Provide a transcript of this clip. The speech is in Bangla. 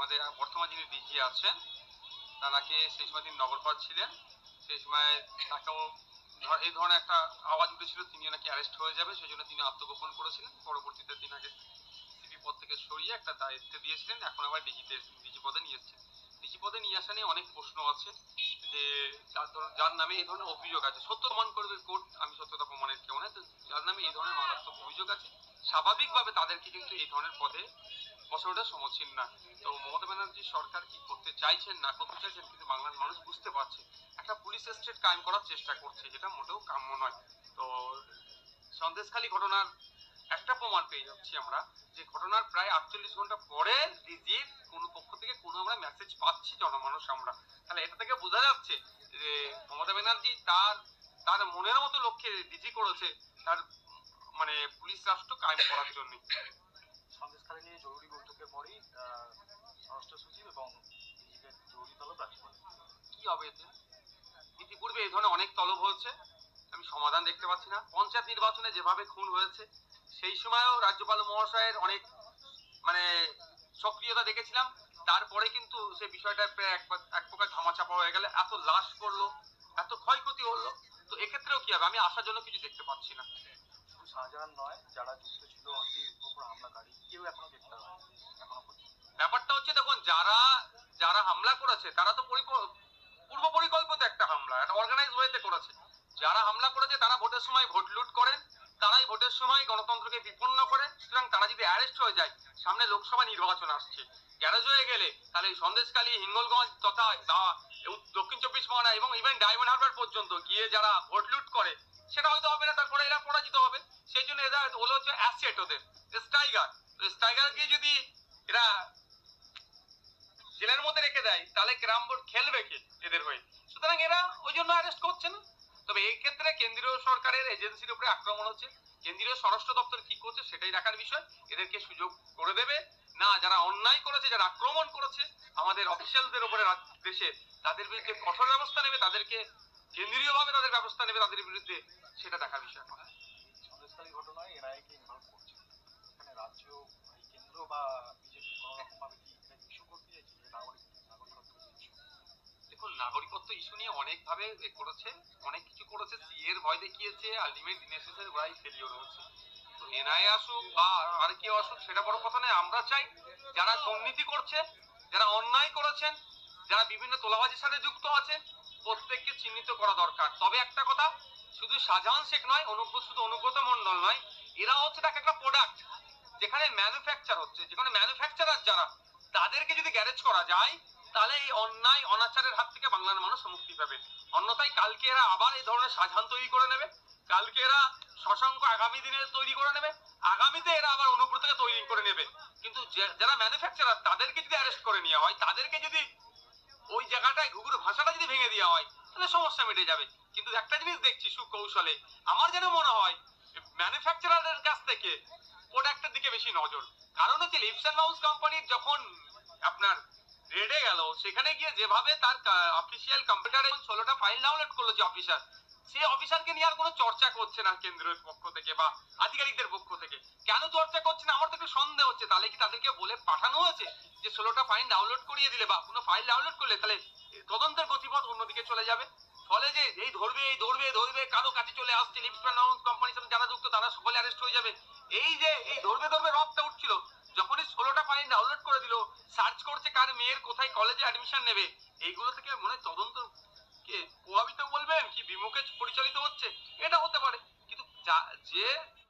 আমাদের বর্তমান যিনি ডিজি আছেন তাকে সেই সময় তিনি নগরপাল ছিলেন, সেই সময় তাকেও এই ধরনের একটা আওয়াজ উঠেছিল তিনিও নাকি অ্যারেস্ট হয়ে যাবে, সেই জন্য তিনি আত্মগোপন করেছিলেন। পরবর্তীতে তিনাকে সিপি পদ থেকে সরিয়ে একটা দায়িত্বে দিয়েছিলেন, এখন আবার ডিজি পদে নিয়ে এসেছেন। ডিজি পদে নিয়ে আসা নিয়ে অনেক প্রশ্ন আছে যে যার নামে এই ধরনের অভিযোগ আছে, সত্য প্রমাণ করবে কোর্ট, আমি সত্যতা প্রমাণের কেউ নয়, তো যার নামে এই ধরনের মারাত্মক অভিযোগ আছে স্বাভাবিকভাবে তাদেরকে কিন্তু এই ধরনের পদে বসে ওঠা সমীচীন না। তো মমতা ব্যানার্জি সরকার কি করতে চাইছেন না করতে চাইছেন কিন্তু বাংলার মানুষ বুঝতে পারছে। একটা পুলিশ স্টেট কায়েম করার চেষ্টা করছে, যেটা মোটেও কাম্য নয়। তো সন্দেশখালী ঘটনার একটা প্রমাণ পেয়ে যাচ্ছি আমরা যে ঘটনার প্রায় 48 ঘন্টা পরে ডিজির কোনো পক্ষ থেকে কোনো আমরা মেসেজ পাচ্ছি জনমানুষ আমরা। তাহলে এটা থেকে বোঝা যাচ্ছে যে মমতা ব্যানার্জি তার তার মনের মতো লক্ষ্যে ডিজি করেছে তার মানে পুলিশ রাষ্ট্র কায়েম করার জন্য। সন্দেশখালী নিয়ে জরুরি বৈঠকের পরেই স্বরাষ্ট্র সচিব এবং ডিজিকে জরুরি তলব রাজ্যপাল। কি হবে এতে? ইতিপূর্বে এই ধরনের অনেক তলব হয়েছে, আমি সমাধান দেখতে পাচ্ছি না। পঞ্চায়েত নির্বাচনে যেভাবে খুন হয়েছে সেই সময়ও রাজ্যপাল মহাশয়ের অনেক মানে সক্রিয়তা দেখেছিলাম, তারপরে কিন্তু সে বিষয়টা এক প্রকার ধামাচাপা হয়ে গেলে এত লাশ পড়লো, এত ক্ষয়ক্ষতি হলো, তো এক্ষেত্রেও কি হবে? আমি আশাজনক কিছু দেখতে পাচ্ছি না। শুধু শাহজাহান নয়, যারা যুক্ত ছিল অতির উপর হামলাকারী কেউ এখনো গ্রেপ্তার হয়নি এখনো পর্যন্ত। ব্যাপারটা হচ্ছে দেখুন, যারা যারা হামলা করেছে তারা তো পূর্ব পরিকল্পিত একটা হামলা, একটা অর্গানাইজ ওয়েতে করেছে। যারা হামলা করেছে তারা ভোটের সময় ভোট লুট করেন, তারাই ভোটের সময় গণতন্ত্রকে বিপন্ন করে। সুতরাং তারা যদি অ্যারেস্ট হয়ে যায়, সামনে লোকসভা নির্বাচন আসছে, গ্যারেজ হয়ে গেলে তাহলে সন্দেশখালী, হিঙ্গলগঞ্জ তথা দক্ষিণ 24 পরগনা এবং ইভেন ডায়মন্ড হারবার পর্যন্ত গিয়ে যারা ভোট লুট করে সেটা হয়তো হবে না, তারপরে এরা পরাজিত হবে। সেই জন্য এরা হলো হচ্ছে অ্যাসেট, ওদের স্ট্রাইগার। স্ট্রাইগার গিয়ে যদি এরা জেলের মধ্যে রেখে দেয় তাহলে ক্যারাম বোর্ড খেলবে কে এদের হয়ে? সুতরাং এরা ওই জন্য অ্যারেস্ট করছে না। তবে এই ক্ষেত্রে কেন্দ্রীয় সরকারের এজেন্সির উপরে আক্রমণ হচ্ছে, কেন্দ্রীয় স্বরাষ্ট্র দপ্তর কি করছে সেটাই দেখার বিষয়। এদেরকে সুযোগ করে দেবে না, যারা অন্যায় করেছে, যারা আক্রমণ করেছে আমাদের অফিসিয়ালদের উপরে দেশে, তাদের বিরুদ্ধে কঠোর ব্যবস্থা নেবে, তাদেরকে কেন্দ্রীয়ভাবে তাদের ব্যবস্থা নেবে তাদের বিরুদ্ধে, সেটা দেখার বিষয়। সন্দেশখালী ঘটনায় এনআইএ কে ইনভলভ করছে, এখানে রাজ্য কেন্দ্র বা বিজেপি কোনো রকম ভাবে কি এটা ইস্যু করতে চাইছে যে নাগরিকত্ব ইস্যু? দেখুন, নাগরিকত্ব ইস্যু নিয়ে অনেক ভাবে করেছে, অনেক কিছু করেছে, সিএ এর ভয় দেখিয়েছে, আলটিমেট দিনের শেষে ওরাই ফেলিওর হচ্ছে। তো এনআইএ আসুক বা আর কেউ আসুক সেটা বড় কথা নয়। আমরা চাই যারা দুর্নীতি করছে, যারা অন্যায় করেছেন, যারা বিভিন্ন তোলাবাজির সাথে যুক্ত আছেন, প্রত্যেককে চিহ্নিত করা দরকার। তবে একটা কথা, শুধু শাহজাহান শেখ নয়, শুধু অনুব্রত মন্ডল নয়, এরা হচ্ছে তাকে একটা প্রোডাক্ট যেখানে ম্যানুফ্যাকচার হচ্ছে, যেখানে ম্যানুফ্যাকচারার যারা, তাদেরকে যদি গ্যারেজ করা যায় তাহলে এই অন্যায় অনাচারের হাত থেকে বাংলার মানুষ মুক্তি পাবে। অন্যথায় কালকে এরা আবার এই ধরনের শাহজাহান তৈরি করে নেবে, কালকে এরা শশাঙ্ক আগামী দিনে তৈরি করে নেবে, আগামীতে এরা আবার অনুব্রতকে তৈরি করে নেবে। কিন্তু যারা ম্যানুফ্যাকচারার তাদেরকে যদি অ্যারেস্ট করে নেওয়া হয়, তাদেরকে যদি ওই জায়গাটায় ঘুঘুর ভাষাটা যদি ভেঙে দেওয়া হয় তাহলে সমস্যা মিটে যাবে। কিন্তু একটা জিনিস দেখছি সুকৌশলে, আমার যেন মনে হয় ম্যানুফ্যাকচারারের কাছ থেকে প্রোডাক্টের দিকে বেশি নজর। কারণ হচ্ছে লিপস এন্ড মাউস কোম্পানির যখন আপনার রেডে গেল, সেখানে গিয়ে যেভাবে তার অফিসিয়াল কম্পিউটারে 16টা ফাইল ডাউনলোড করলো যে অফিসার, সেই অফিসারকে নিয়ে আর কোনো চর্চা করছে না কেন্দ্রের পক্ষ থেকে বা আধিকারিকদের পক্ষ থেকে। কেন চর্চা করছে না আমার তো একটু সন্দেহ হচ্ছে। তাহলে কি তাদেরকে বলে পাঠানো হয়েছে যে 16টা ফাইল ডাউনলোড করিয়ে দিলে বা কোনো ফাইল ডাউনলোড করলে তাহলে তদন্তের গতিপথ অন্যদিকে চলে যাবে? ফলে যে এই ধরবে এই ধরবে ধরবে কারো কাছে চলে আসছে, লিপস এন্ড মাউস কোম্পানির সাথে যারা যুক্ত তারা সকলে অ্যারেস্ট হয়ে যাবে, এই যে এই ধরবে ধরবে রবটা উঠছিল, যখনই 16টা ফাইল ডাউনলোড করে দিল, সার্চ করছে কার মেয়ের কোথায় কলেজে অ্যাডমিশন নেবে, এইগুলো থেকে মনে তদন্ত কে প্রভাবিত বলবেন কি বিমুখে পরিচালিত হচ্ছে, এটা হতে পারে। কিন্তু যে